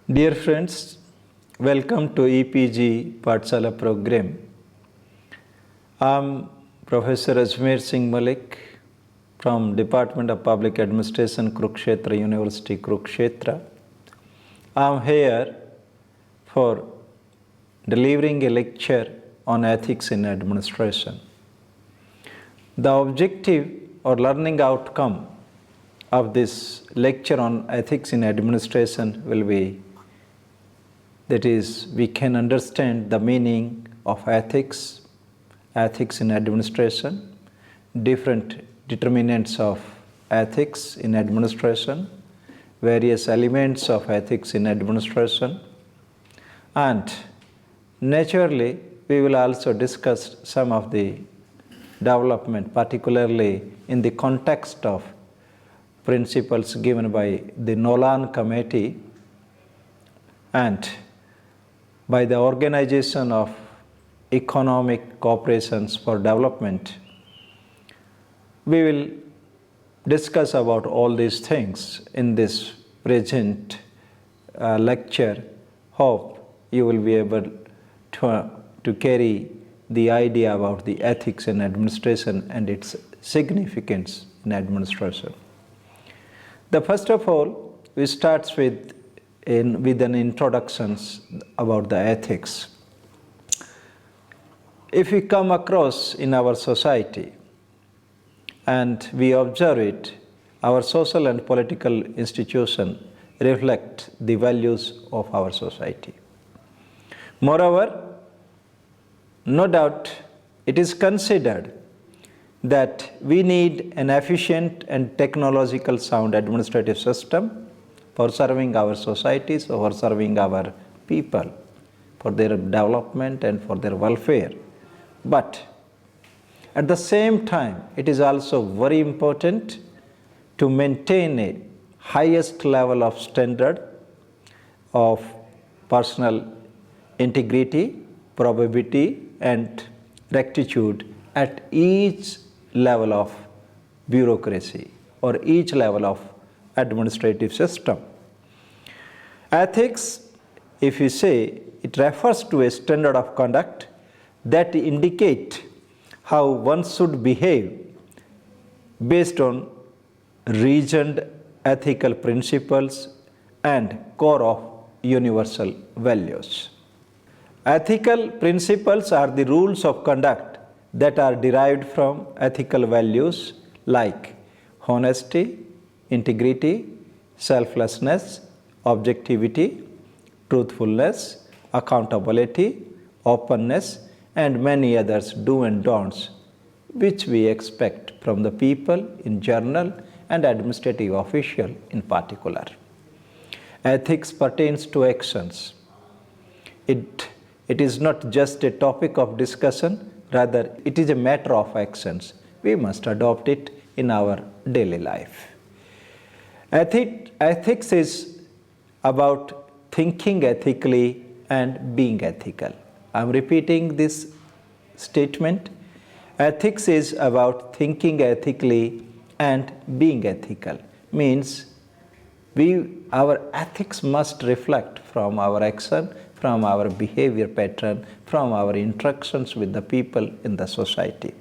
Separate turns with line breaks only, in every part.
Dear friends, welcome to EPG Pathshala program. I am Professor Ajmer Singh Malik from Department of Public Administration, Kurukshetra University, Kurukshetra. I am here for delivering a lecture on ethics in administration. The objective or learning outcome of this lecture on ethics in administration will be, that is, we can understand the meaning of ethics, ethics in administration, different determinants of ethics in administration, various elements of ethics in administration, and naturally we will also discuss some of the development, particularly in the context of principles given by the Nolan Committee and by the Organization of Economic Cooperations for Development. We will discuss about all these things in this present lecture. Hope you will be able to carry the idea about the ethics in administration and its significance in administration. First of all, we start with an introduction about the ethics. If we come across in our society and we observe it, our social and political institutions reflect the values of our society. Moreover, no doubt it is considered that we need an efficient and technological sound administrative system for serving our societies, or for serving our people, for their development and for their welfare. But at the same time, it is also very important to maintain a highest level of standard of personal integrity, probity, and rectitude at each level of bureaucracy or each level of administrative system. Ethics, if you say, it refers to a standard of conduct that indicate how one should behave based on reasoned ethical principles and core of universal values. Ethical principles are the rules of conduct that are derived from ethical values like honesty, integrity, selflessness, objectivity, truthfulness, accountability, openness, and many others do and don'ts which we expect from the people in general and administrative official in particular. Ethics pertains to actions. It is not just a topic of discussion, rather it is a matter of actions. We must adopt it in our daily life. Ethics is about thinking ethically and being ethical. I am repeating this statement. Ethics is about thinking ethically and being ethical. Means our ethics must reflect from our action, from our behavior pattern, from our interactions with the people in the society.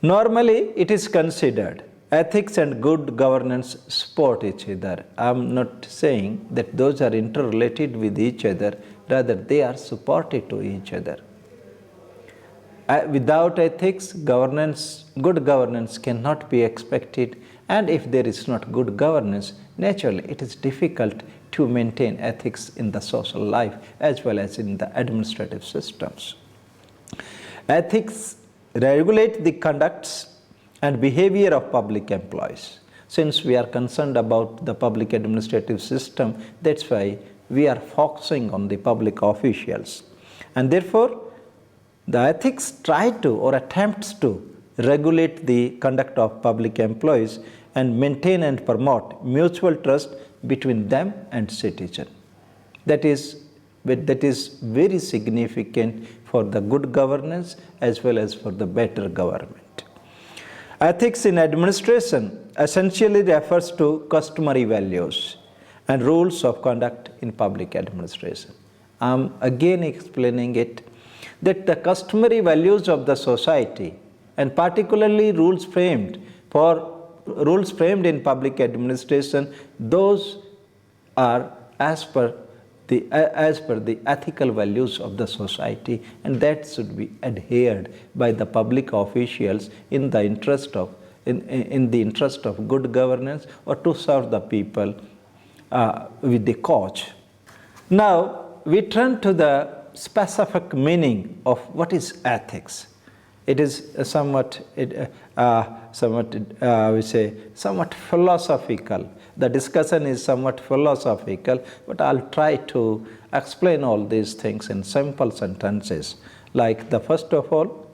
Normally, it is considered ethics and good governance support each other. I am not saying that those are interrelated with each other, rather they are supportive to each other. Without ethics, good governance cannot be expected, and if there is not good governance, naturally it is difficult to maintain ethics in the social life as well as in the administrative systems. Ethics regulate the conducts and behavior of public employees. Since we are concerned about the public administrative system, that's why we are focusing on the public officials. And therefore, the ethics try to or attempts to regulate the conduct of public employees and maintain and promote mutual trust between them and citizen. That is very significant for the good governance as well as for the better government. Ethics in administration essentially refers to customary values and rules of conduct in public administration. I'm again explaining it, that the customary values of the society, and particularly rules framed in public administration, those are as per the ethical values of the society, and that should be adhered by the public officials in the interest of good governance, or to serve the people with the cause. Now we turn to the specific meaning of what is ethics. It is somewhat philosophical. The discussion is somewhat philosophical, but I'll try to explain all these things in simple sentences. Like first of all,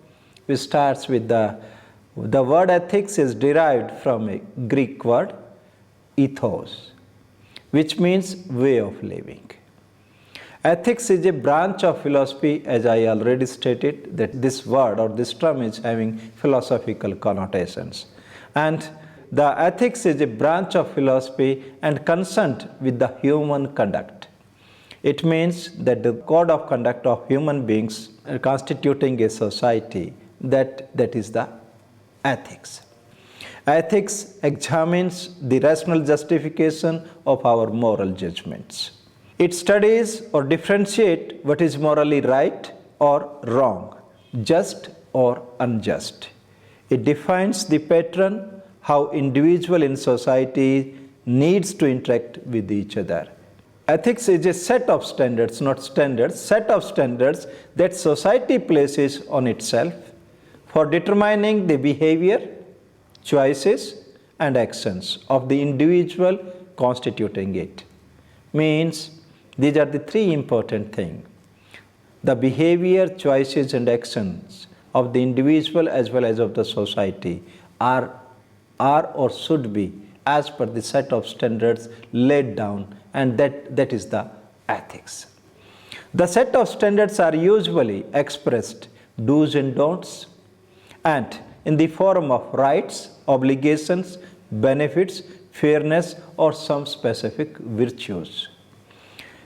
we start with the word ethics is derived from a Greek word, ethos, which means way of living. Ethics is a branch of philosophy, as I already stated, that this word or this term is having philosophical connotations. And the ethics is a branch of philosophy and concerned with the human conduct. It means that the code of conduct of human beings constituting a society, that is the ethics. Ethics examines the rational justification of our moral judgments. It studies or differentiates what is morally right or wrong, just or unjust. It defines the pattern how individual in society needs to interact with each other. Ethics is a set of standards, not standards, set of standards that society places on itself for determining the behavior, choices, and actions of the individual constituting it. Means these are the three important things. The behavior, choices, and actions of the individual as well as of the society are or should be as per the set of standards laid down, and that is the ethics. The set of standards are usually expressed do's and don'ts, and in the form of rights, obligations, benefits, fairness, or some specific virtues.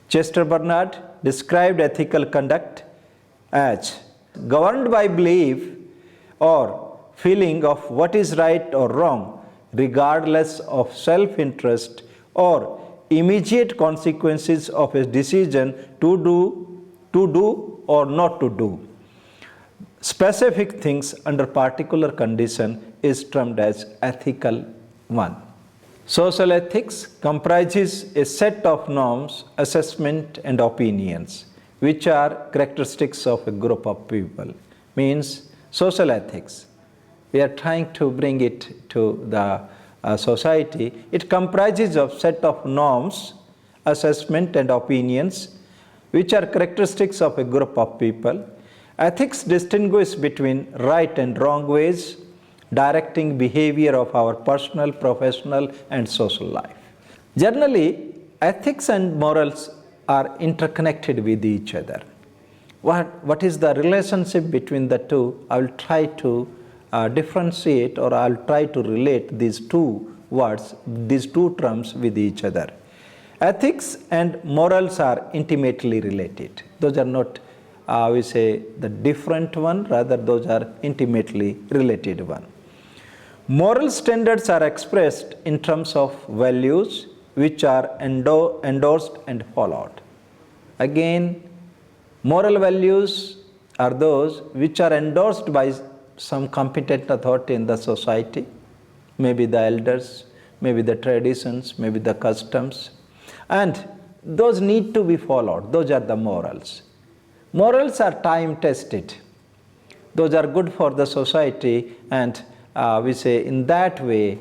Chester Bernard described ethical conduct as governed by belief or feeling of what is right or wrong, regardless of self-interest or immediate consequences of a decision to do or not to do. Specific things under particular condition is termed as ethical one. Social ethics comprises a set of norms, assessment, and opinions, which are characteristics of a group of people. Means social ethics, we are trying to bring it to the society. It comprises of set of norms, assessment, and opinions, which are characteristics of a group of people. Ethics distinguish between right and wrong ways, directing behavior of our personal, professional, and social life. Generally, ethics and morals are interconnected with each other. What is the relationship between the two? I will try to differentiate, or I'll try to relate these two words, these two terms with each other. Ethics and morals are intimately related. Those are not, we say, the different one, rather those are intimately related one. Moral standards are expressed in terms of values which are endorsed and followed. Again, moral values are those which are endorsed by some competent authority in the society, maybe the elders, maybe the traditions, maybe the customs, and those need to be followed. Those are the morals. Morals are time tested. Those are good for the society, and we say in that way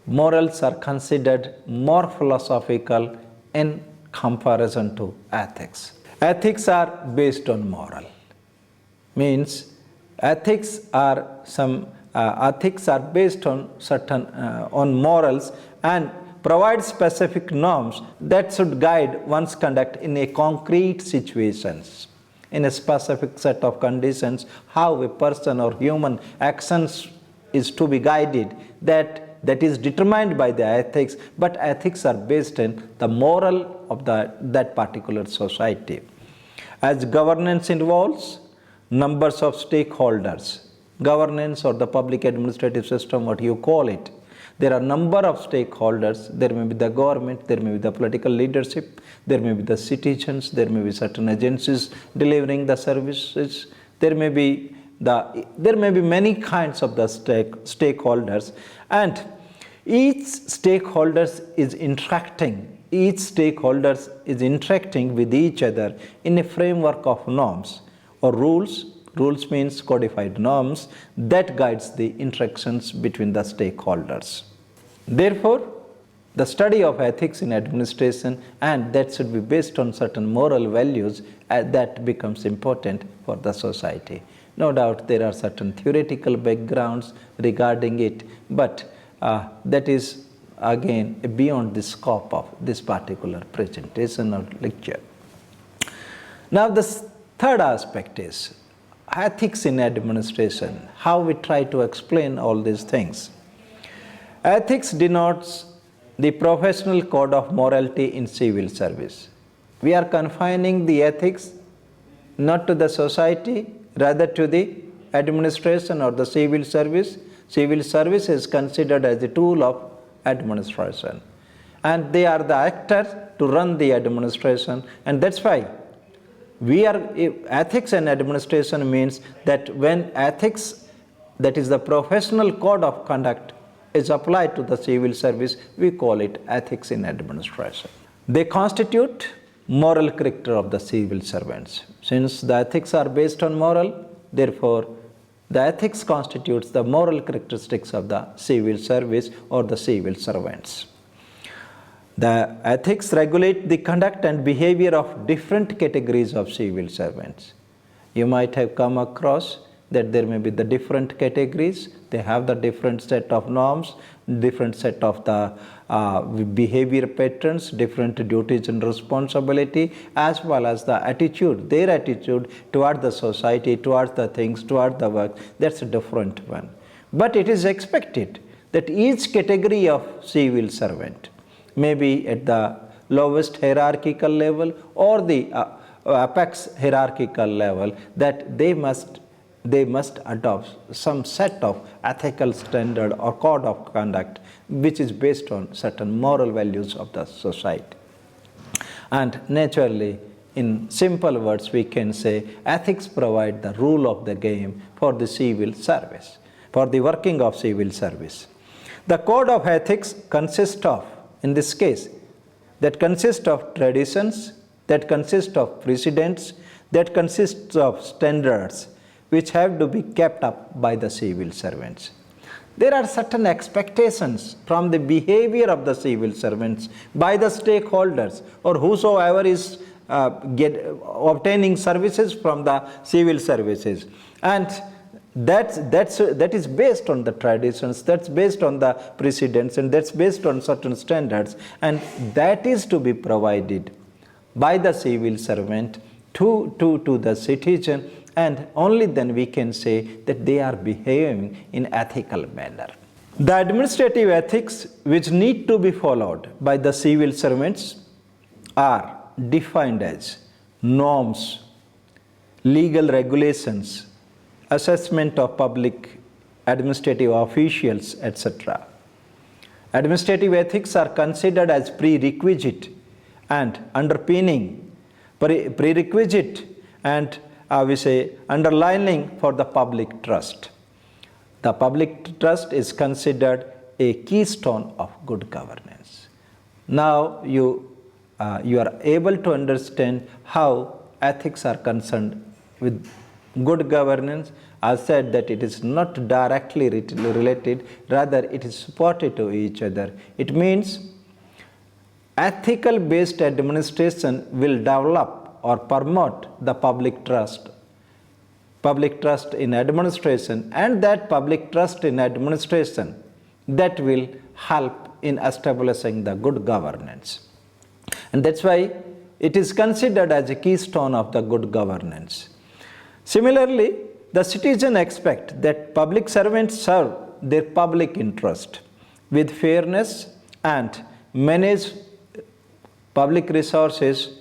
morals are considered more philosophical in comparison to ethics. Ethics are based on moral. Means ethics are based on certain on morals and provide specific norms that should guide one's conduct in a concrete situations, in a specific set of conditions, how a person or human actions is to be guided, that that is determined by the ethics, but ethics are based on the moral of that particular society. As governance involves numbers of stakeholders, governance or the public administrative system, what you call it, there are number of stakeholders. There may be the government, there may be the political leadership, there may be the citizens, there may be certain agencies delivering the services, there may be many kinds of the stakeholders, and each stakeholder is interacting with each other in a framework of norms or rules. Rules means codified norms that guides the interactions between the stakeholders. Therefore, the study of ethics in administration, and that should be based on certain moral values, that becomes important for the society. No doubt there are certain theoretical backgrounds regarding it, but that is again beyond the scope of this particular presentation or lecture. Now the third aspect is ethics in administration, how we try to explain all these things. Ethics denotes the professional code of morality in civil service. We are confining the ethics not to the society, rather to the administration or the civil service. Civil service is considered as a tool of administration, and they are the actor to run the administration, and that's why ethics and administration means that when ethics, that is the professional code of conduct, is applied to the civil service, we call it ethics in administration. They constitute moral character of the civil servants. Since the ethics are based on moral, therefore the ethics constitutes the moral characteristics of the civil service or the civil servants. The ethics regulate the conduct and behavior of different categories of civil servants. You might have come across that there may be the different categories. They have the different set of norms, different set of the behavior patterns, different duties and responsibility, as well as the attitude, their attitude toward the society, towards the things, toward the work. That's a different one. But it is expected that each category of civil servant, maybe at the lowest hierarchical level or the apex hierarchical level, that they must adopt some set of ethical standard or code of conduct which is based on certain moral values of the society. And naturally, in simple words, we can say ethics provide the rule of the game for the civil service, for the working of civil service. The code of ethics consists of, in this case, that consists of traditions, that consists of precedents, that consists of standards which have to be kept up by the civil servants. There are certain expectations from the behavior of the civil servants by the stakeholders or whosoever is obtaining services from the civil services, and that is based on the traditions, that's based on the precedents, and that's based on certain standards, and that is to be provided by the civil servant to the citizen, and only then we can say that they are behaving in ethical manner. The administrative ethics which need to be followed by the civil servants are defined as norms, legal regulations, assessment of public administrative officials, etc. Administrative ethics are considered as prerequisite and underpinning, prerequisite and we say underlining for the public trust. The public trust is considered a keystone of good governance. Now you are able to understand how ethics are concerned with good governance. I said that it is not directly related, rather it is supportive to each other. It means ethical based administration will develop or promote the public trust in administration, and that public trust in administration that will help in establishing the good governance. And that's why it is considered as a keystone of the good governance. Similarly, the citizen expect that public servants serve their public interest. with fairness and manage public resources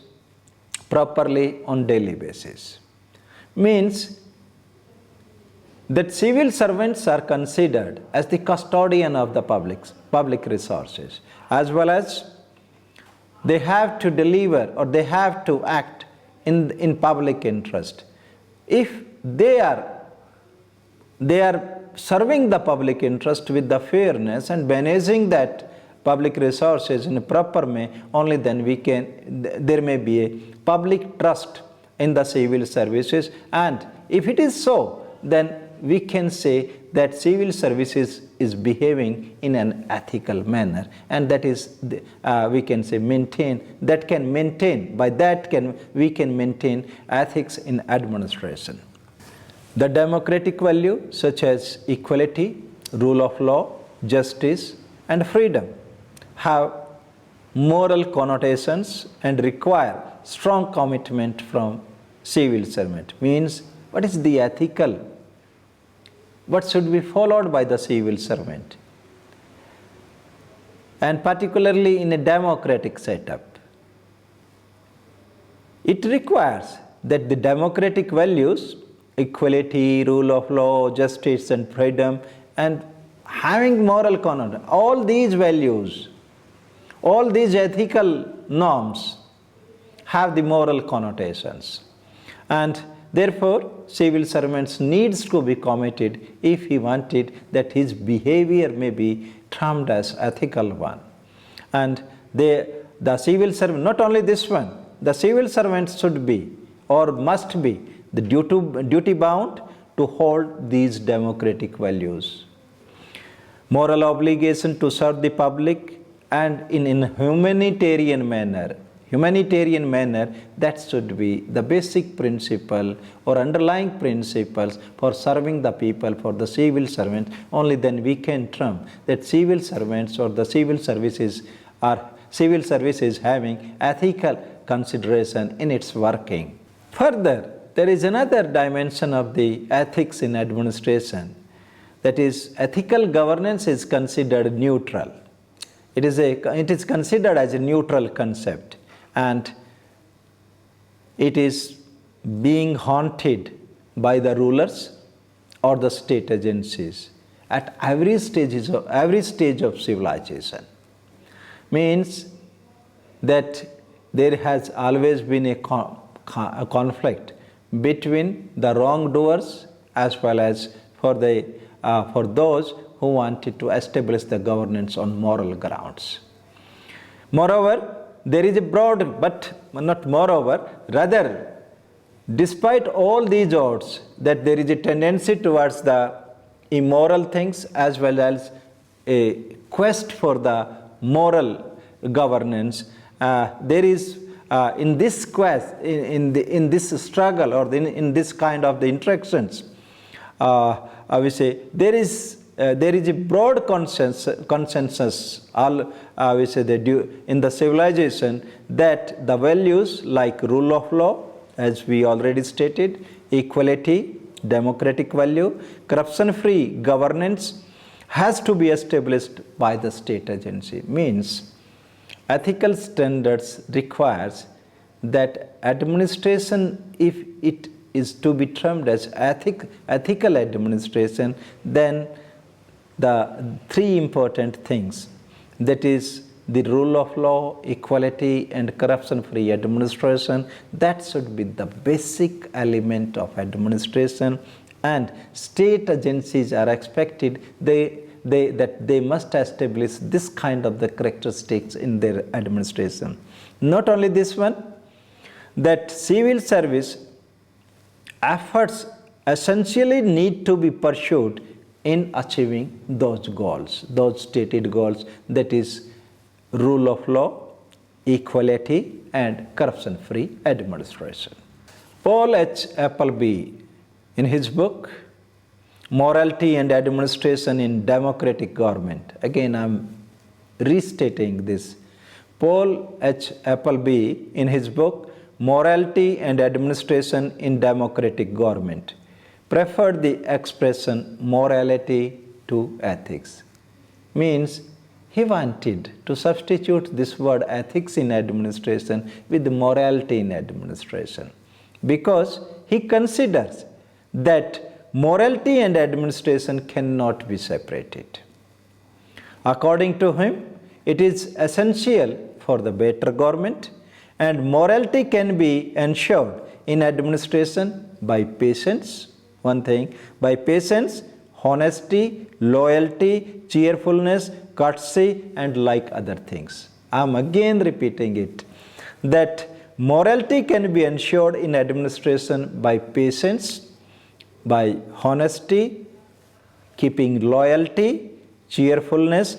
properly on daily basis. Means that civil servants are considered as the custodian of the public resources, as well as they have to deliver or they have to act in public interest. If they are serving the public interest with the fairness and managing that public resources in a proper way, only then there may be a public trust in the civil services. And if it is so, then we can say that civil services is behaving in an ethical manner, and that is we can say we can maintain ethics in administration. The democratic value such as equality, rule of law, justice and freedom have moral connotations and require strong commitment from civil servant. Means what is the ethical? What should be followed by the civil servant? And particularly in a democratic setup, it requires that the democratic values, equality, rule of law, justice and freedom, and having moral connotation, all these values, all these ethical norms have the moral connotations. And therefore, civil servants needs to be committed if he wanted that his behavior may be termed as ethical one. And the civil servant, not only this one, the civil servant should be or must be the duty bound to hold these democratic values. Moral obligation to serve the public and in a humanitarian manner, that should be the basic principle or underlying principles for serving the people, for the civil servants. Only then we can term that civil servants or the civil services having ethical consideration in its working. Further, there is another dimension of the ethics in administration, that is, ethical governance is considered neutral. It is considered as a neutral concept, and it is being haunted by the rulers or the state agencies at every stage of civilization. Means that there has always been a conflict between the wrongdoers as well as for those who wanted to establish the governance on moral grounds. Moreover, there is a rather, despite all these odds, that there is a tendency towards the immoral things as well as a quest for the moral governance. There is in this quest, in this struggle, or in this kind of the interactions, we say there is a broad consensus in the civilization that the values like rule of law, as we already stated, equality, democratic value, corruption-free governance has to be established by the state agency. Means ethical standards requires that administration, if it is to be termed as ethical administration, then the three important things, that is the rule of law, equality and corruption-free administration, that should be the basic element of administration, and state agencies are expected that they must establish this kind of the characteristics in their administration. Not only this one, that civil service efforts essentially need to be pursued in achieving those goals, those stated goals, that is rule of law, equality and corruption-free administration. Paul H. Appleby, in his book Morality and Administration in Democratic Government, again I am restating this, Paul H. Appleby, in his book Morality and Administration in Democratic Government, preferred the expression morality to ethics. Means he wanted to substitute this word ethics in administration with morality in administration, because he considers that morality and administration cannot be separated. According to him, it is essential for the better government, and morality can be ensured in administration by patience, one thing, by patience, honesty, loyalty, cheerfulness, courtesy, and like other things. I am again repeating it, that morality can be ensured in administration by patience, by honesty, keeping loyalty, cheerfulness,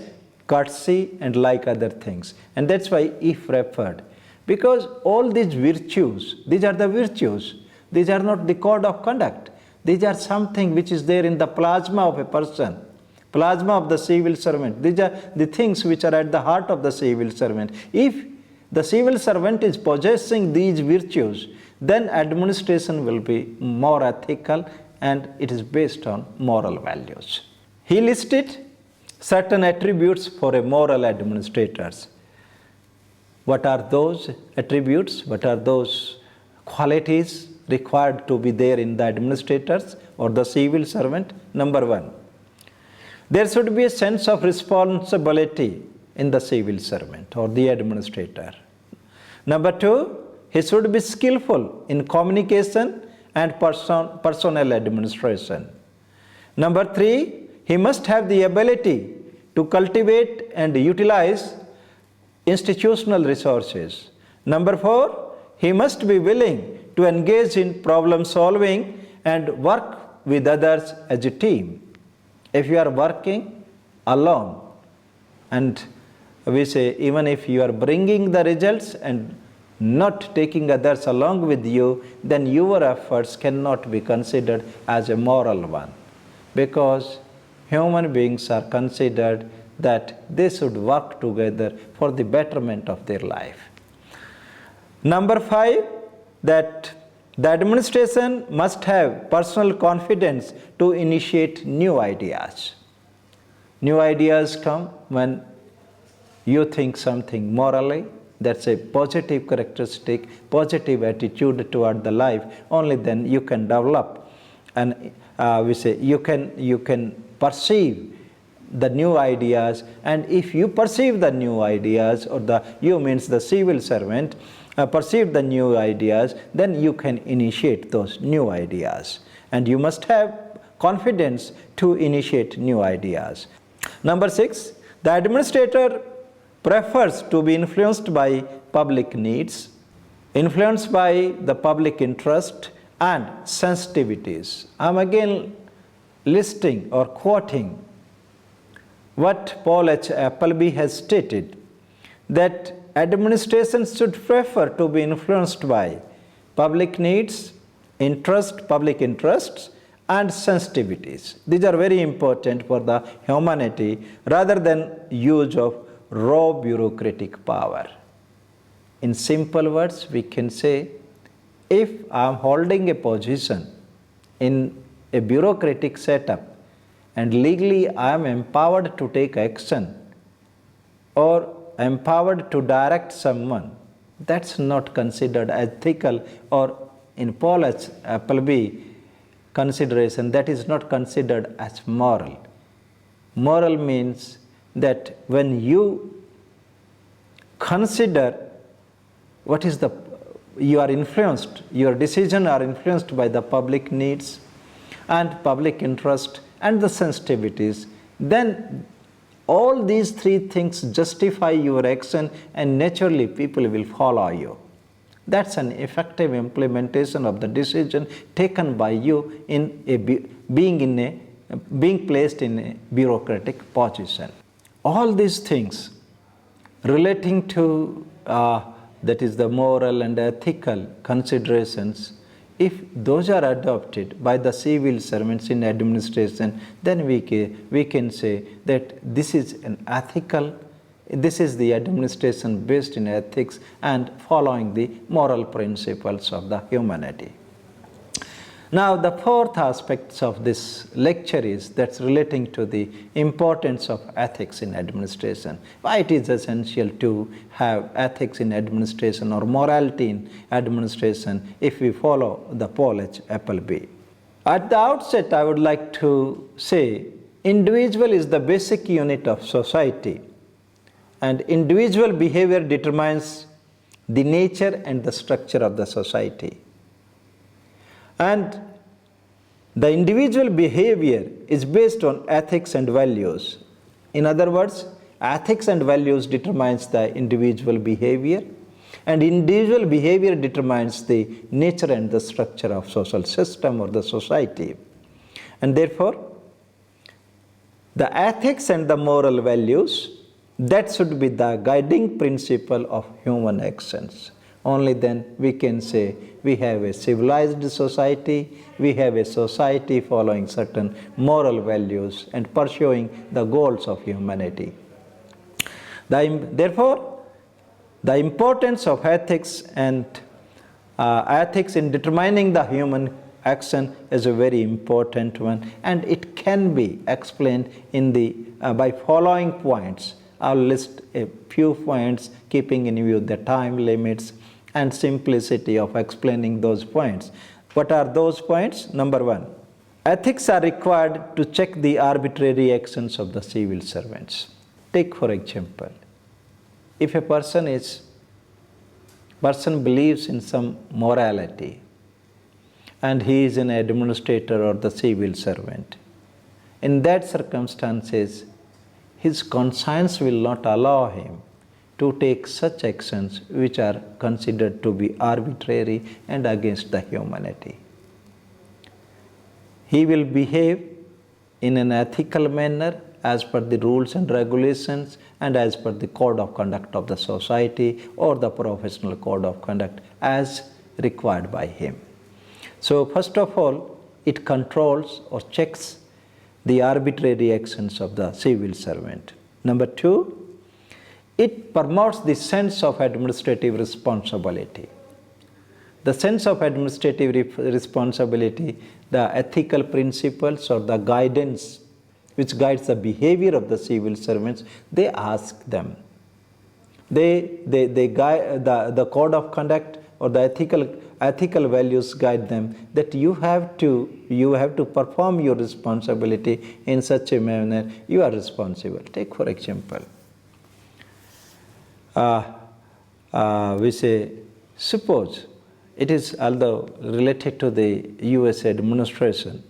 courtesy, and like other things. And that's why if referred. Because all these virtues, these are the virtues. These are not the code of conduct. These are something which is there in the plasma of a person, plasma of the civil servant. These are the things which are at the heart of the civil servant. If the civil servant is possessing these virtues, then administration will be more ethical and it is based on moral values. He listed certain attributes for a moral administrators. What are those attributes? What are those qualities required to be there in the administrators or the civil servant? Number one, there should be a sense of responsibility in the civil servant or the administrator. Number two, he should be skillful in communication and personnel administration. Number three, he must have the ability to cultivate and utilize institutional resources. Number four, he must be willing to engage in problem solving and work with others as a team. If you are working alone, and we say even if you are bringing the results and not taking others along with you, then your efforts cannot be considered as a moral one, because human beings are considered that they should work together for the betterment of their life. Number five, that the administration must have personal confidence to initiate new ideas. New ideas come when you think something morally. That's a positive characteristic, positive attitude toward the life. Only then you can develop, and we say you can perceive the new ideas. And if you perceive the new ideas, or you means the civil servant perceive the new ideas, then you can initiate those new ideas. And you must have confidence to initiate new ideas. Number six, the administrator prefers to be influenced by public needs, influenced by the public interest and sensitivities. I am again listing or quoting what Paul H. Appleby has stated, that administration should prefer to be influenced by public needs, public interests, and sensitivities. These are very important for the humanity, rather than use of raw bureaucratic power. In simple words, we can say, if I am holding a position in a bureaucratic setup and legally I am empowered to take action or empowered to direct someone, that's not considered ethical, or in Paul H. Appleby consideration, that is not considered as moral. Moral means that when you consider what is you are influenced, your decisions are influenced by the public needs and public interest and the sensitivities, then all these three things justify your action, and naturally people will follow you. That's an effective implementation of the decision taken by you in being placed in a bureaucratic position. All these things relating to that is the moral and ethical considerations, if those are adopted by the civil servants in administration, then we can say that this is the administration based in ethics and following the moral principles of the humanity. Now, the fourth aspect of this lecture is that's relating to the importance of ethics in administration. Why it is essential to have ethics in administration or morality in administration if we follow the Paul H. Appleby. At the outset, I would like to say individual is the basic unit of society, and individual behavior determines the nature and the structure of the society. And the individual behavior is based on ethics and values. In other words, ethics and values determines the individual behavior, and individual behavior determines the nature and the structure of social system or the society. And therefore, the ethics and the moral values, that should be the guiding principle of human actions. Only then we can say we have a civilized society, we have a society following certain moral values and pursuing the goals of humanity. Therefore, the importance of ethics and ethics in determining the human action is a very important one, and it can be explained in the by following points. I'll list a few points, keeping in view the time limits and simplicity of explaining those points. What are those points? Number one, ethics are required to check the arbitrary actions of the civil servants. Take for example, if a person believes in some morality and he is an administrator or the civil servant, in that circumstances, his conscience will not allow him to take such actions which are considered to be arbitrary and against the humanity. He will behave in an ethical manner as per the rules and regulations and as per the code of conduct of the society or the professional code of conduct as required by him. So first of all, it controls or checks the arbitrary actions of the civil servant. Number two, it promotes the sense of administrative responsibility. The sense of administrative responsibility, the ethical principles or the guidance which guides the behavior of the civil servants, they ask them. They guide the code of conduct or the ethical values guide them that you have to perform your responsibility in such a manner you are responsible. Take for example, we say, suppose it is although related to the US administration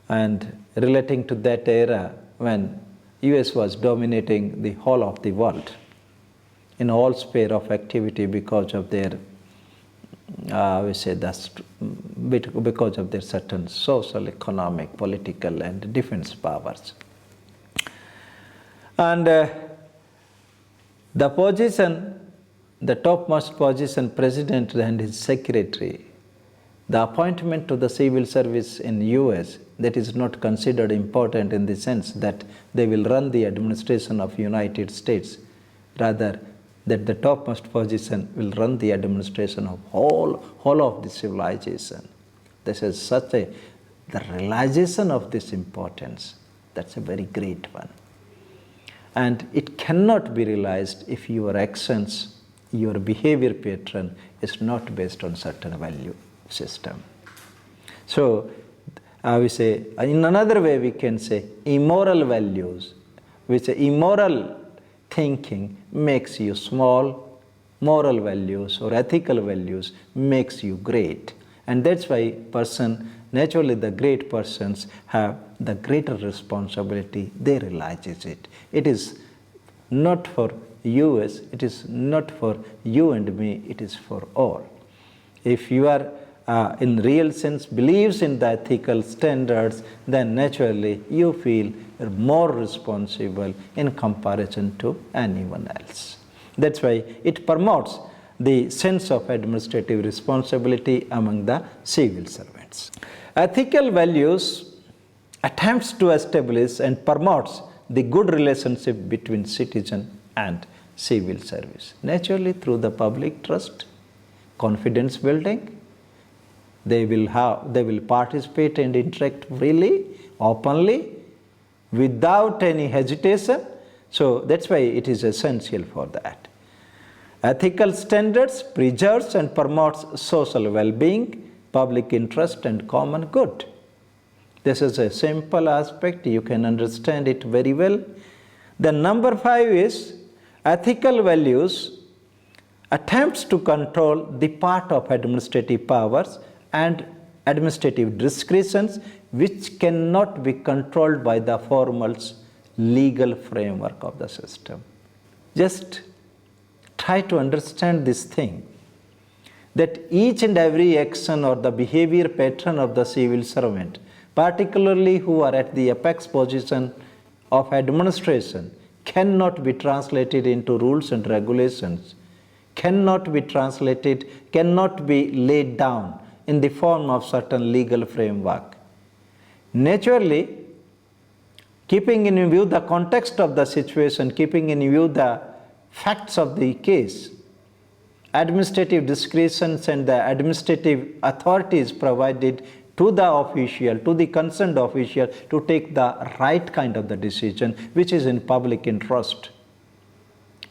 and relating to that era when US was dominating the whole of the world in all sphere of activity because of their because of their certain social, economic, political and defense powers. And the position, the topmost position, president and his secretary, the appointment to the civil service in US, that is not considered important in the sense that they will run the administration of United States, rather that the topmost position will run the administration of whole of the civilization. This is the realization of this importance, that's a very great one. And it cannot be realized if your actions, your behavior pattern is not based on certain value system. So, we say, in another way we can say immoral values, which immoral thinking makes you small, moral values or ethical values makes you great. And that's why naturally the great persons have the greater responsibility, they realize it. It is not for US, it is not for you and me, it is for all. If you are in real sense believes in the ethical standards, then naturally you feel more responsible in comparison to anyone else. That's why it promotes the sense of administrative responsibility among the civil servants. Ethical values attempts to establish and promotes the good relationship between citizen and civil service. Naturally through the public trust, confidence building, They will participate and interact freely, openly, without any hesitation. So that's why it is essential for that. Ethical standards preserves and promotes social well-being, public interest and common good. This is a simple aspect, you can understand it very well. Then number 5 is ethical values attempts to control the part of administrative powers and administrative discretions which cannot be controlled by the formal legal framework of the system. Just try to understand this thing, that each and every action or the behavior pattern of the civil servant, particularly who are at the apex position of administration, cannot be translated into rules and regulations, cannot be translated, cannot be laid down in the form of certain legal framework. Naturally, keeping in view the context of the situation, keeping in view the facts of the case, administrative discretions and the administrative authorities provided to the official, to the concerned official, to take the right kind of the decision which is in public interest.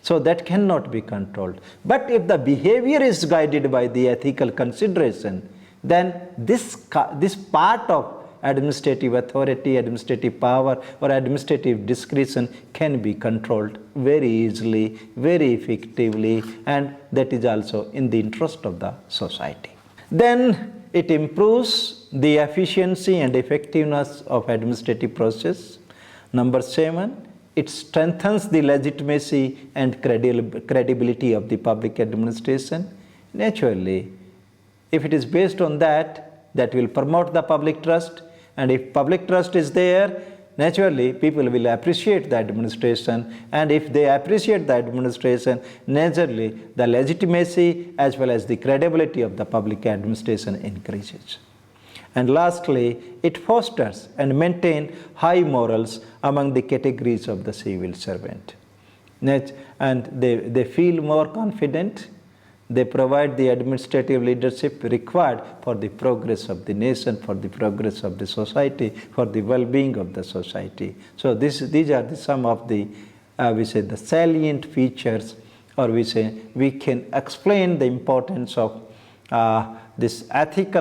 So that cannot be controlled. But if the behavior is guided by the ethical consideration, then this part of administrative authority, administrative power or administrative discretion can be controlled very easily, very effectively, and that is also in the interest of the society. Then it improves the efficiency and effectiveness of administrative process. Number 7, it strengthens the legitimacy and credibility of the public administration. Naturally, if it is based on that, that will promote the public trust, and if public trust is there, naturally people will appreciate the administration, and if they appreciate the administration, naturally the legitimacy as well as the credibility of the public administration increases. And lastly, it fosters and maintains high morals among the categories of the civil servant. And they feel more confident. They provide the administrative leadership required for the progress of the nation, for the progress of the society, for the well-being of the society. So these are some of the, the salient features, or we can explain the importance of this ethics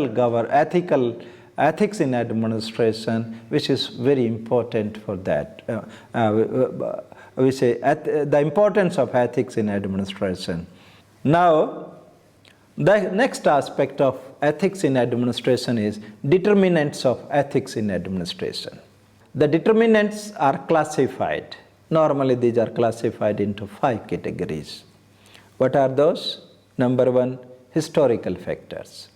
in administration, which is very important for that. The importance of ethics in administration. Now, the next aspect of ethics in administration is determinants of ethics in administration. The determinants are classified. Normally, these are classified into 5 categories. What are those? Number 1, historical factors.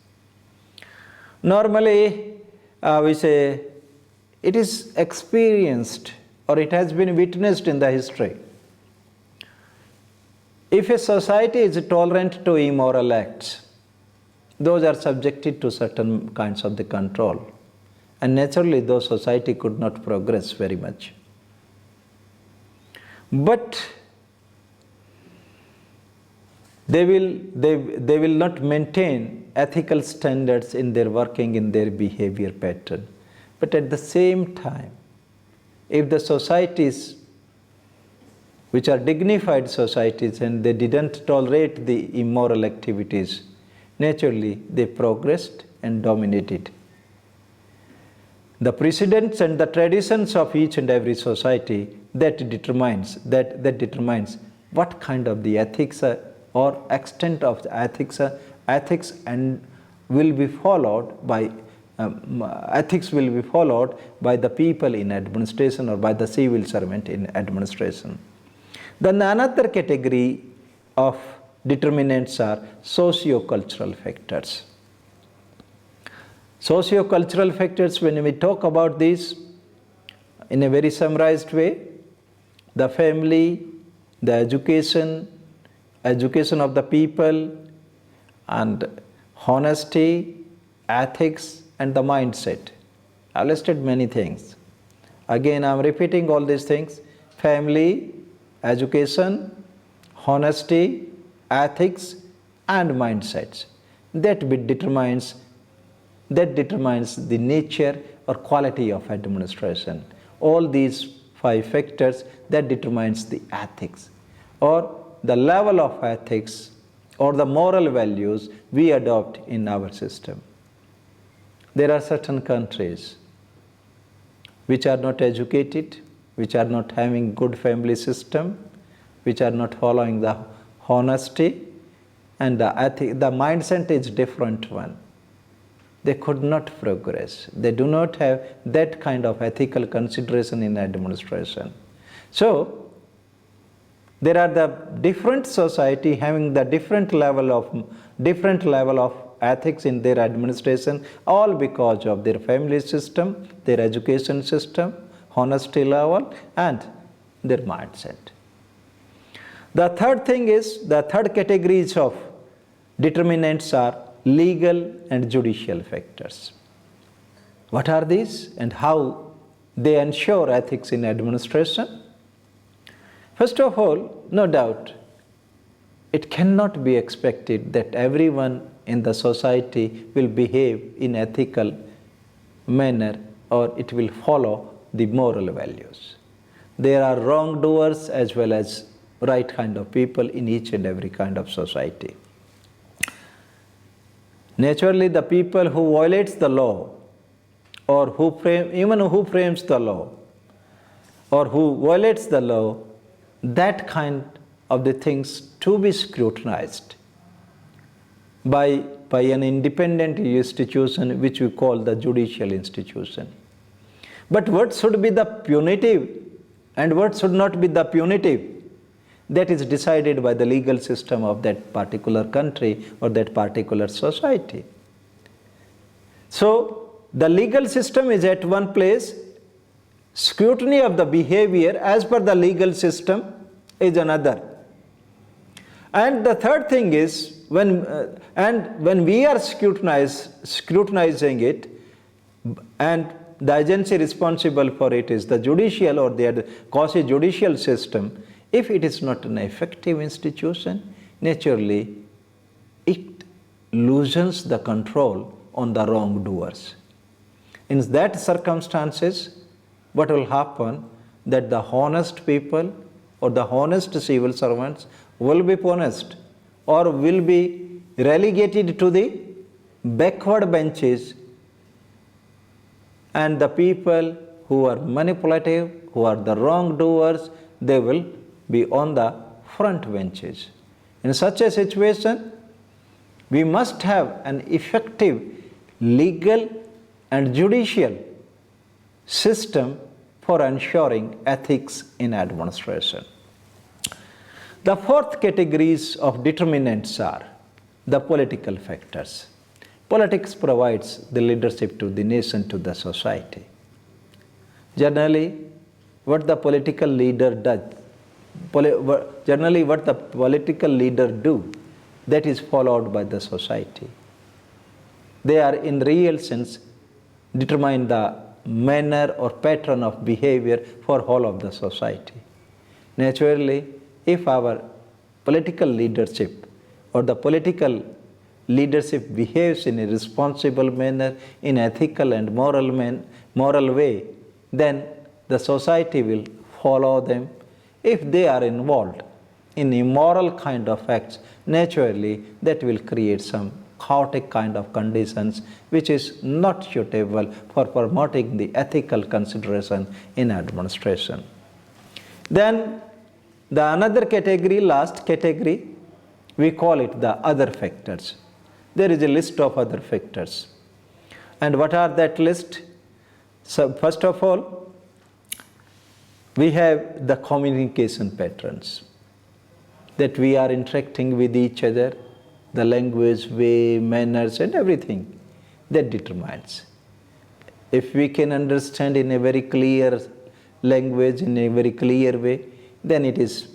Normally, it is experienced or it has been witnessed in the history. If a society is tolerant to immoral acts, those are subjected to certain kinds of the control. And naturally, those society could not progress very much. But they will not maintain ethical standards in their working, in their behavior pattern. But at the same time, if the societies which are dignified societies and they didn't tolerate the immoral activities, naturally they progressed and dominated. The precedents and the traditions of each and every society that determines what kind of the ethics or extent of the ethics and will be followed by ethics will be followed by the people in administration or by the civil servant in administration. Then another category of determinants are socio-cultural factors. Socio-cultural factors, when we talk about these in a very summarized way, the family, the education of the people, and honesty, ethics, and the mindset. I listed many things. Again, I am repeating all these things: family, education, honesty, ethics, and mindsets. That determines that determines the nature or quality of administration. All these 5 factors that determines the ethics or the level of ethics or the moral values we adopt in our system. There are certain countries which are not educated, which are not having good family system, which are not following the honesty, and the mindset is different one. They could not progress. They do not have that kind of ethical consideration in administration. So, there are the different society having the different level of ethics in their administration, all because of their family system, their education system, honesty level, and their mindset. The third thing is, the third categories of determinants are legal and judicial factors. What are these and how they ensure ethics in administration? First of all, no doubt, it cannot be expected that everyone in the society will behave in ethical manner or it will follow the moral values. There are wrongdoers as well as right kind of people in each and every kind of society. Naturally, the people who violates the law or who frames the law or who violates the law, that kind of the things to be scrutinized by an independent institution which we call the judicial institution. But what should be the punitive and what should not be the punitive, that is decided by the legal system of that particular country or that particular society. So, the legal system is at one place, scrutiny of the behavior as per the legal system is another. And the third thing is, when we are scrutinizing it, and the agency responsible for it is the judicial or the quasi-judicial system, if it is not an effective institution, naturally it loosens the control on the wrongdoers. In that circumstances, what will happen? That the honest people or the honest civil servants will be punished or will be relegated to the backward benches, and the people who are manipulative, who are the wrongdoers, they will be on the front benches. In such a situation, we must have an effective legal and judicial system for ensuring ethics in administration. The fourth categories of determinants are the political factors. Politics provides the leadership to the nation, to the society. Generally, what the political leader does, what the political leader do, that is followed by the society. They are in real sense determine the manner or pattern of behavior for whole of the society. Naturally, if our political leadership or the political leadership behaves in a responsible manner, in ethical and moral way, then the society will follow them. If they are involved in immoral kind of acts, naturally that will create some chaotic kind of conditions which is not suitable for promoting the ethical consideration in administration. Then the another category, last category, we call it the other factors. There is a list of other factors. And what are that list? So first of all, we have the communication patterns, that we are interacting with each other, the language, way, manners and everything that determines. If we can understand in a very clear language, in a very clear way, then it is,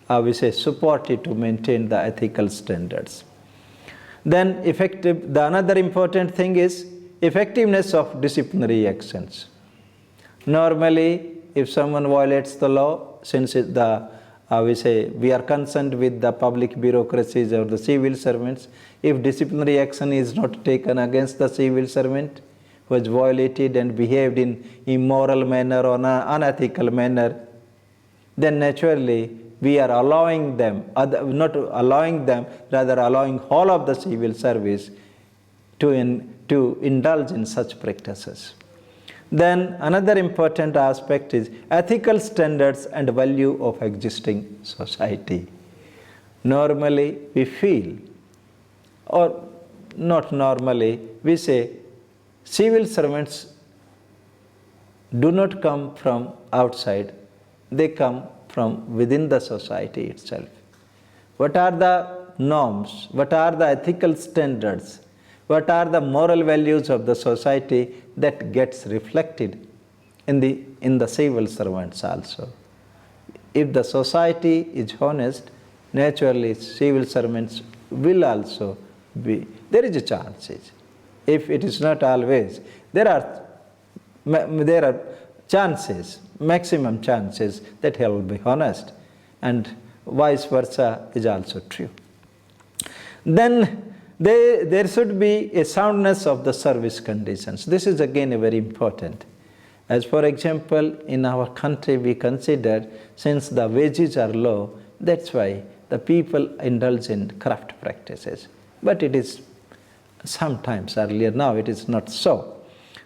we say, supported to maintain the ethical standards. Then the another important thing is effectiveness of disciplinary actions. Normally, if someone violates the law, since the we say we are concerned with the public bureaucracies or the civil servants. If disciplinary action is not taken against the civil servant who has violated and behaved in immoral manner or unethical manner, then naturally we are allowing them, not allowing them, rather allowing all of the civil service to indulge in such practices. Then another important aspect is ethical standards and value of existing society. Normally we feel, or not normally, we say civil servants do not come from outside, they come from within the society itself. What are the norms? What are the ethical standards? What are the moral values of the society that gets reflected in the civil servants also? If the society is honest, naturally civil servants will also be. There is a chance. If it is not always, there are chances, maximum chances that he will be honest, and vice versa is also true. Then there should be a soundness of the service conditions. This is again very important. As for example, in our country we consider, since the wages are low, that's why the people indulge in corrupt practices. But it is sometimes earlier, now it is not so.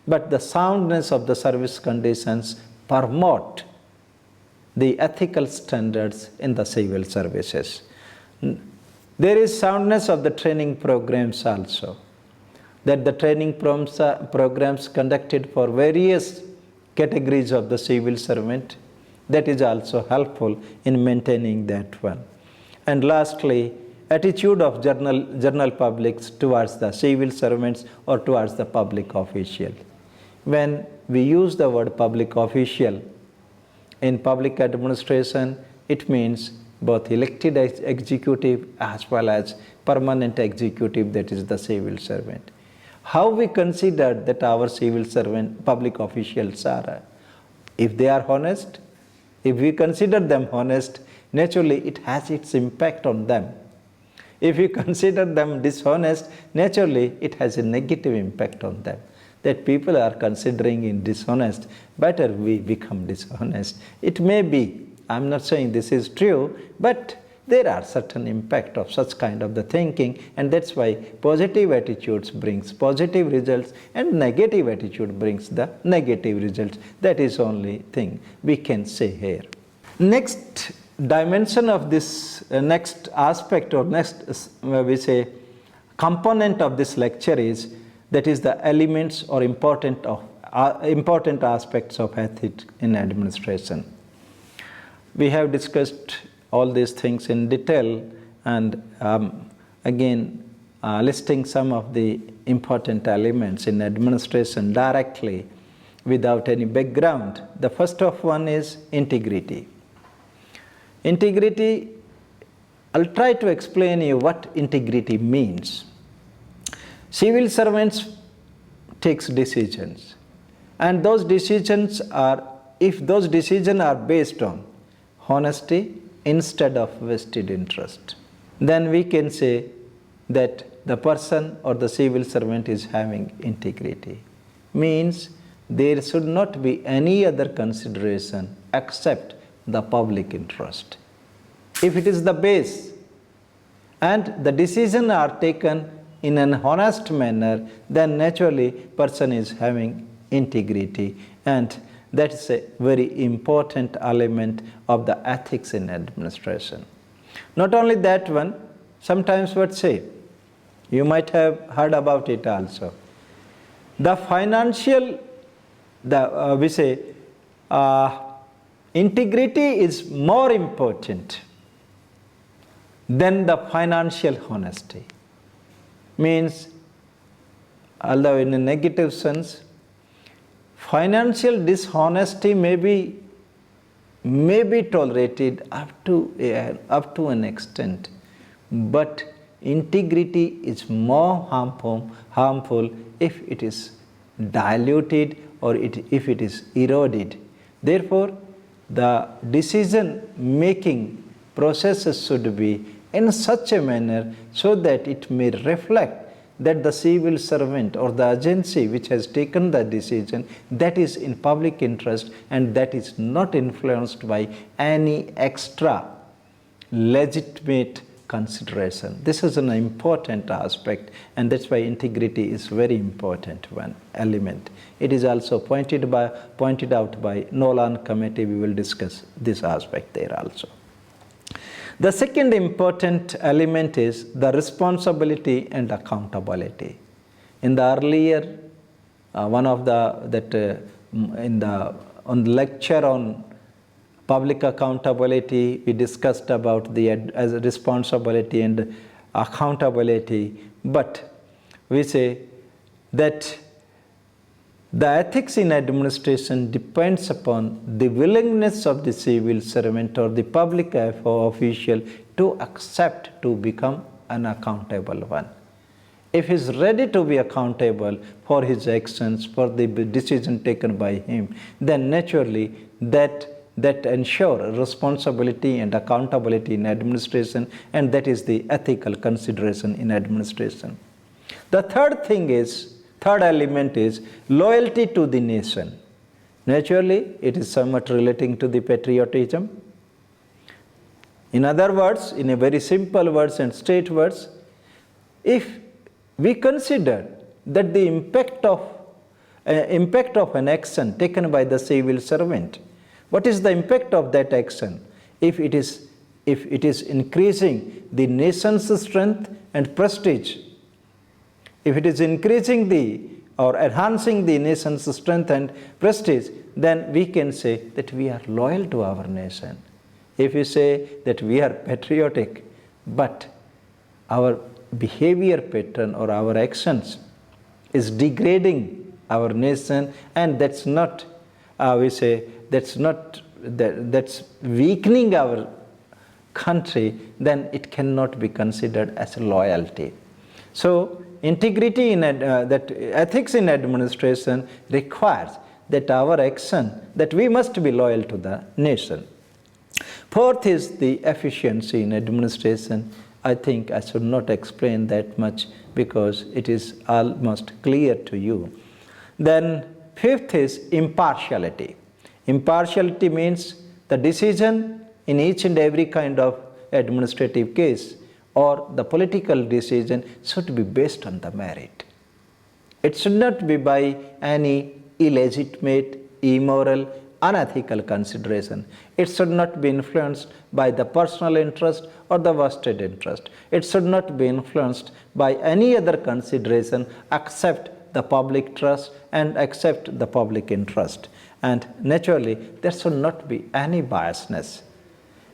But the soundness of the service conditions promote the ethical standards in the civil services. There is soundness of the training programs also, that the training programs conducted for various categories of the civil servant, that is also helpful in maintaining that one. And lastly, attitude of general publics towards the civil servants or towards the public official. When we use the word public official in public administration, it means both elected executive as well as permanent executive, that is the civil servant. How we consider that our civil servant, public officials are, if they are honest, if we consider them honest, naturally it has its impact on them. If we consider them dishonest, naturally it has a negative impact on them. That people are considering in dishonest, better we become dishonest. It may be, I'm not saying this is true, but there are certain impact of such kind of the thinking, and that's why positive attitudes brings positive results and negative attitude brings the negative results. That is only thing we can say here. Next dimension of this, next aspect or next we say component of this lecture is, that is the elements or important aspects of ethics in administration. We have discussed all these things in detail, and again listing some of the important elements in administration directly without any background. The first of one is integrity. Integrity, I'll try to explain you what integrity means. Civil servants takes decisions, and those decisions are, if those decisions are based on honesty instead of vested interest, then we can say that the person or the civil servant is having integrity. Means there should not be any other consideration except the public interest. If it is the base and the decisions are taken in an honest manner, then naturally person is having integrity, and that is a very important element of the ethics in administration. Not only that one, sometimes what say, you might have heard about it also. The financial, we say, integrity is more important than the financial honesty. Means, although in a negative sense, financial dishonesty may be tolerated up to an extent, but integrity is more harmful if it is diluted or if it is eroded. Therefore, the decision making processes should be in such a manner so that it may reflect that the civil servant or the agency which has taken the decision, that is in public interest and that is not influenced by any extra legitimate consideration. This is an important aspect, and that's why integrity is very important one element. It is also pointed out by Nolan Committee. We will discuss this aspect there also. The second important element is the responsibility and accountability. In the earlier on the lecture on public accountability, we discussed about the as responsibility and accountability, but we say that the ethics in administration depends upon the willingness of the civil servant or the public official to accept to become an accountable one. If he is ready to be accountable for his actions, for the decision taken by him, then naturally that ensures responsibility and accountability in administration, and that is the ethical consideration in administration. The third element is loyalty to the nation. Naturally, it is somewhat relating to the patriotism. In other words, in a very simple words and straight words, if we consider that the impact of an action taken by the civil servant, what is the impact of that action? If it is increasing the nation's strength and prestige, if it is increasing or enhancing the nation's strength and prestige, then we can say that we are loyal to our nation. If we say that we are patriotic, but our behavior pattern or our actions is degrading our nation, and that's weakening our country, then it cannot be considered as loyalty. So integrity that ethics in administration requires that our action, that we must be loyal to the nation. Fourth is the efficiency in administration. I think I should not explain that much because it is almost clear to you. Then fifth is impartiality. Impartiality means the decision in each and every kind of administrative case or the political decision should be based on the merit. It should not be by any illegitimate, immoral, unethical consideration. It should not be influenced by the personal interest or the vested interest. It should not be influenced by any other consideration except the public trust and except the public interest. And naturally, there should not be any biasness.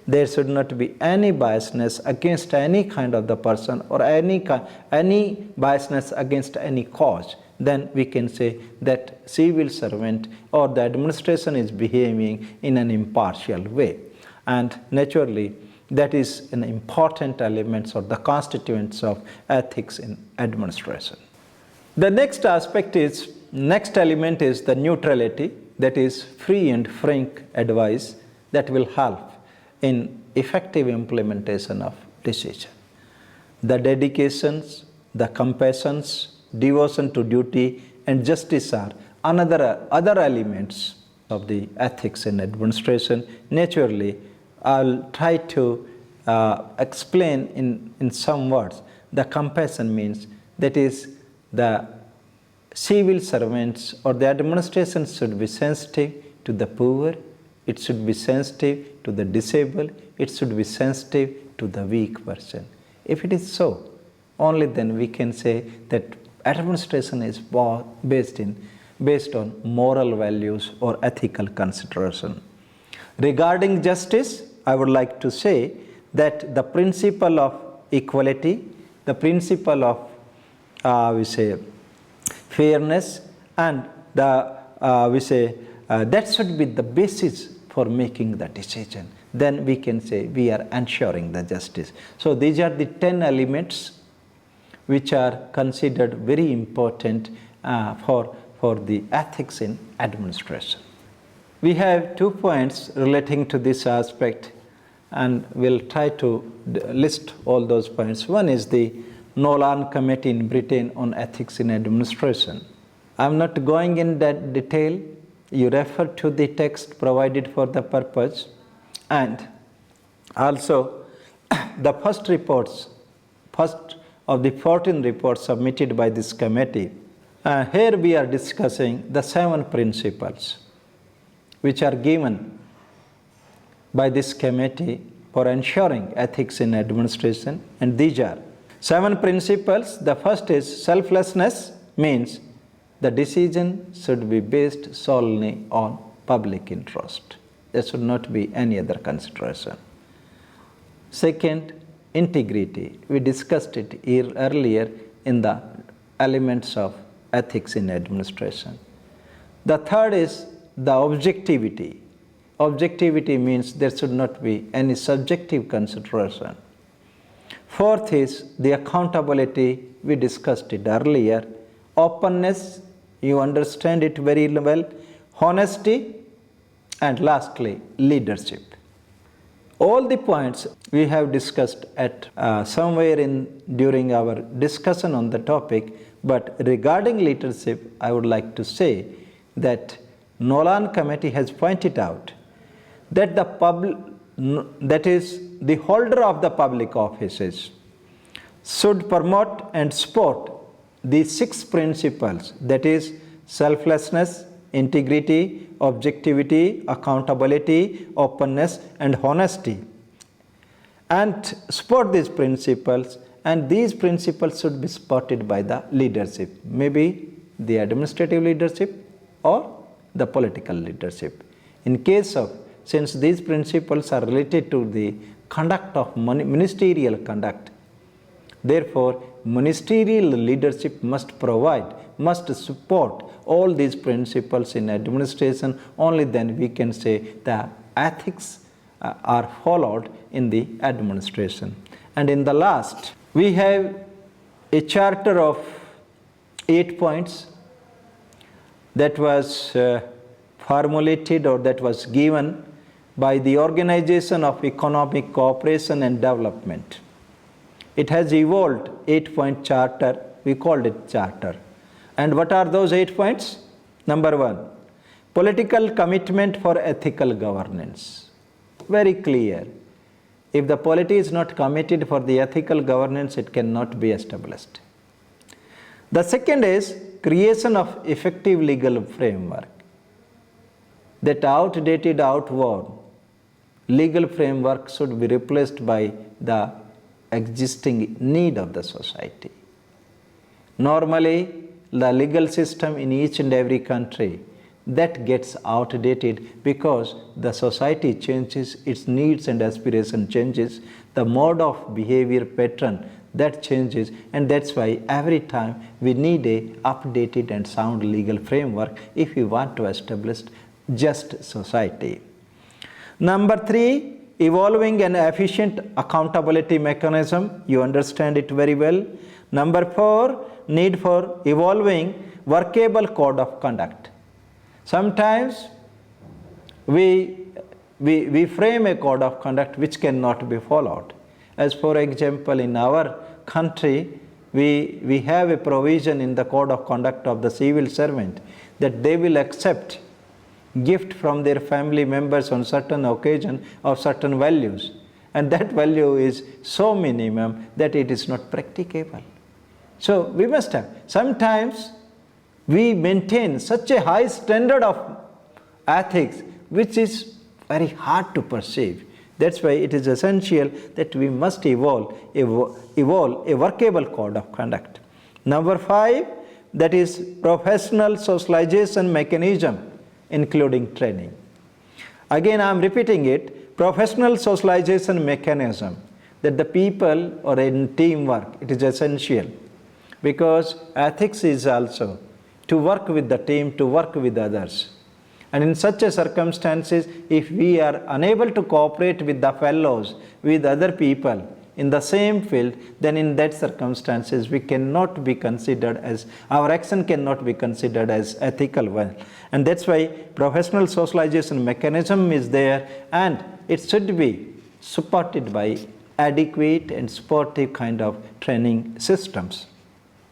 There should not be any biasness against any kind of the person or any biasness against any cause. Then we can say that civil servant or the administration is behaving in an impartial way. And naturally, that is an important element or the constituents of ethics in administration. The next element is the neutrality, that is free and frank advice that will help in effective implementation of decision. The dedications, the compassions, devotion to duty and justice are other elements of the ethics in administration. Naturally, I'll try to explain in some words. The compassion means that is the civil servants or the administration should be sensitive to the poor, it should be sensitive to the disabled, it should be sensitive to the weak person. If it is so, only then we can say that administration is based on moral values or ethical consideration. Regarding justice, I would like to say that the principle of equality, the principle of fairness, and that should be the basis for making the decision. Then we can say we are ensuring the justice. So these are the 10 elements which are considered very important for the ethics in administration. We have 2 points relating to this aspect. and we'll try to list all those points. One is the Nolan Committee in Britain on Ethics in Administration. I'm not going in that detail. You refer to the text provided for the purpose, and also the first of the 14 reports submitted by this committee. Here we are discussing the 7 principles which are given by this committee for ensuring ethics in administration, and these are 7 principles. The first is selflessness, means the decision should be based solely on public interest. There should not be any other consideration. Second, integrity. We discussed it earlier in the elements of ethics in administration. The third is the objectivity. Objectivity means there should not be any subjective consideration. Fourth is the accountability. We discussed it earlier. Openness, you understand it very well. Honesty, and lastly, leadership. All the points we have discussed at somewhere during our discussion on the topic, but regarding leadership, I would like to say that Nolan Committee has pointed out that that is the holder of the public offices should promote and support these 6 principles, that is selflessness, integrity, objectivity, accountability, openness, and honesty, and support these principles, and these principles should be supported by the leadership, maybe the administrative leadership or the political leadership. In case of, since these principles are related to the conduct of ministerial conduct, therefore ministerial leadership must support all these principles in administration. Only then we can say the ethics are followed in the administration. And in the last, we have a charter of 8 points that was formulated, or that was given by the Organization of Economic Cooperation and Development. It has evolved 8-point charter. We called it charter. And what are those 8 points? Number 1, political commitment for ethical governance. Very clear. If the polity is not committed for the ethical governance, it cannot be established. The second is creation of effective legal framework. That outdated, outworn legal framework should be replaced by the existing need of the society. Normally, the legal system in each and every country, that gets outdated because the society changes, its needs and aspiration changes, the mode of behavior pattern that changes, and that's why every time we need a updated and sound legal framework if we want to establish just society. Number 3, evolving an efficient accountability mechanism. You understand it very well. Number 4, need for evolving workable code of conduct. Sometimes we frame a code of conduct which cannot be followed. As for example, in our country, we have a provision in the code of conduct of the civil servant that they will accept gift from their family members on certain occasion of certain values, and that value is so minimum that it is not practicable. So we must have, sometimes we maintain such a high standard of ethics which is very hard to perceive. That's why it is essential that we must evolve a workable code of conduct. Number 5, that is professional socialization mechanism, including training. Again, I am repeating it, professional socialization mechanism, that the people or in teamwork, it is essential, because ethics is also to work with the team, to work with others. And in such a circumstances, if we are unable to cooperate with the fellows, with other people in the same field, then in that circumstances we cannot be considered as, our action cannot be considered as ethical one. And that's why professional socialization mechanism is there, and it should be supported by adequate and supportive kind of training systems.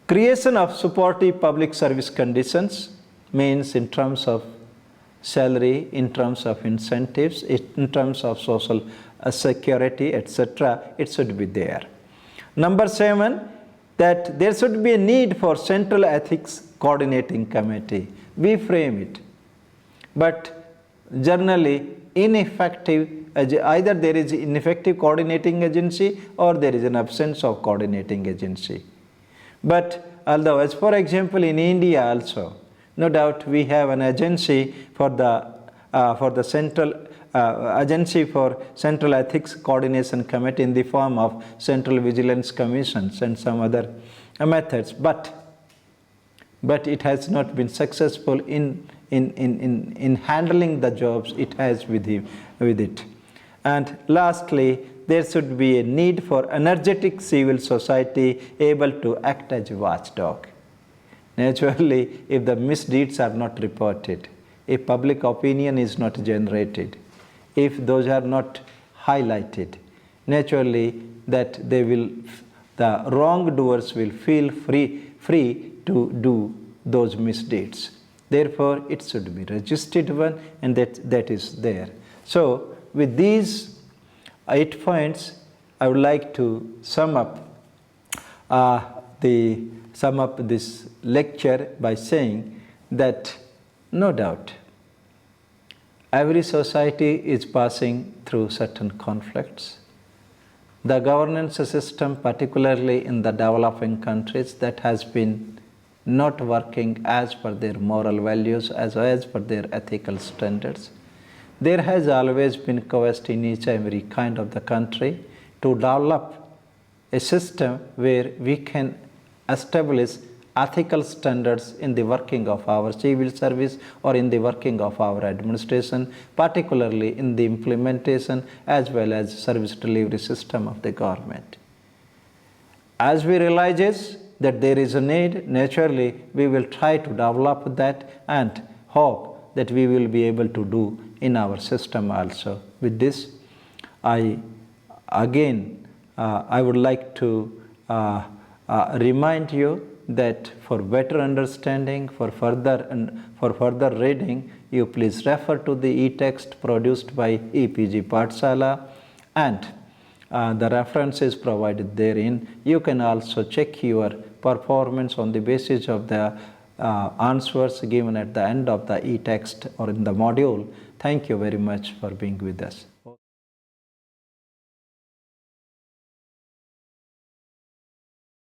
Creation of supportive public service conditions means in terms of salary, in terms of incentives, in terms of social security, etc., it should be there. Number 7, that there should be a need for central ethics coordinating committee. We frame it. But generally, ineffective, either there is ineffective coordinating agency or there is an absence of coordinating agency. But although, as for example, in India also, no doubt we have an agency for the central agency for Central Ethics Coordination Committee in the form of Central Vigilance Commissions and some other methods, but it has not been successful in handling the jobs it has with it. And lastly, there should be a need for energetic civil society able to act as a watchdog. Naturally, if the misdeeds are not reported, if public opinion is not generated, if those are not highlighted, naturally that the wrongdoers will feel free to do those misdeeds. Therefore, it should be registered one, and that is there. So, with these 8 points, I would like to sum up this lecture by saying that no doubt every society is passing through certain conflicts. The governance system, particularly in the developing countries, that has been not working as per their moral values, as per their ethical standards. There has always been quest in each and every kind of the country to develop a system where we can establish ethical standards in the working of our civil service or in the working of our administration, particularly in the implementation as well as service delivery system of the government. As we realize that there is a need, naturally we will try to develop that and hope that we will be able to do in our system also. With this, I would like to remind you that for better understanding, for further reading, you please refer to the e-text produced by EPG Pathshala, and the references provided therein. You can also check your performance on the basis of the answers given at the end of the e-text or in the module. Thank you very much for being with us.